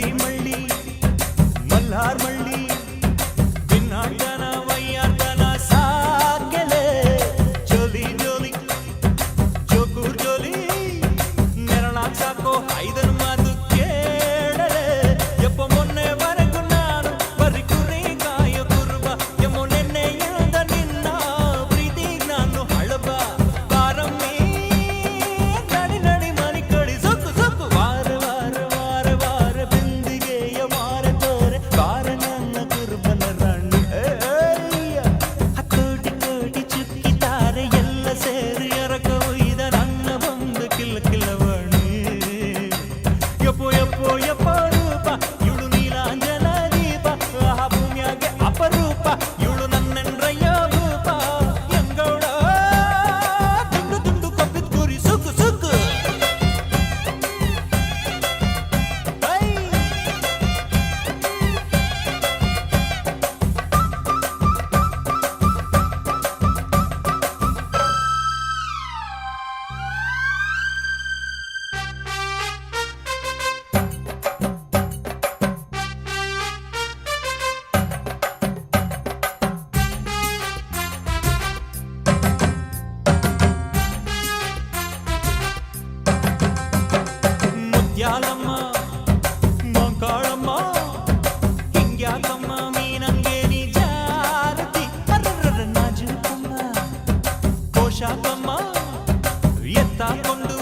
ಮಳ್ಳಿ ಮಳ್ಳಿ ಮಲ್ಹಾರ್ ಮಳ್ಳಿ ಬಿನ್ನಾಟನ ವಯ್ಯಾಟನ ಸಾಕೆಲೆ ಜೋಲಿ ಜೋಲಿ ಜೋಕೂರ್ ಜೋಲಿ ನೆರಳಾಗ್ ಸಾಕೋ ಐದನ್ ಮಾತು ಕೇಳಲೆ ಎಪ್ಪ ಮೊನ್ನೆವರೆಗೂ ನಾನು ಬರಿ ಕುರಿ ಕಾಯೋ ಕುರುಬ ಎಮ್ಮೋ ನೆನ್ನೆ ಇಳ್ದ ನಿನ್ನ ಪ್ರೀತಿಗ್ ನಾನು ಹಳಬ ಬಾರಮ್ಮಿ ನಡಿ ನಡಿ ಮನಿ ಕಡಿ ಸೊಕ್ಕು ಸೊಕ್ಕು ವಾರ ವಾರ ವಾರ ವಾರ ಬಿಂದಿಗೆಯ ಮಾರ ತೋರೆ ಬಾರ ನನ್ನ ಕುರುಬನ ರಾಣಿ ಕೋಟಿ ಕೋಟಿ ಚುಕ್ಕಿತಾರೆ ಎಲ್ಲ ಸೇರಿ ಎರಕ ಒಯ್ದ ನನ್ನ ಬಂದು ಕಿಲ್ಲ ಕಿಲ್ಲವಾಣಿ ಯಪ್ಪೋ ಯಪ್ಪೋ ಯಪ್ಪ ರೂಪ ಇವಳು ನೀಲಾಂಜನ ದೀಪ ಆ ಭೂಮಿಯಾಗೆ ಅಪರೂಪ ಇವಳು ನನ್ನೆಂಡ್ರಯ್ಯ ಭೂಪ ಎಂಗೌಡ ದುಂಡು ದುಂಡು ಕೊಬ್ಬಿದ್ ಕುರಿ ಸುಕ್ಕು ಸುಕ್ಕು ಐ ಮುತ್ಯಾಲಮ್ಮ ಮಂಕಾಳಮ್ಮ ಹಿಂಗ್ಯಾಕಮ್ಮ ಮೀನಂಗೆ ನೀ ಜಾರತಿ ಅರ್ರರ್ರ ನಾಜೂಕಮ್ಮ ಕೋಶಾಕಮ್ಮ ಎತ್ತಾಕೊಂಡು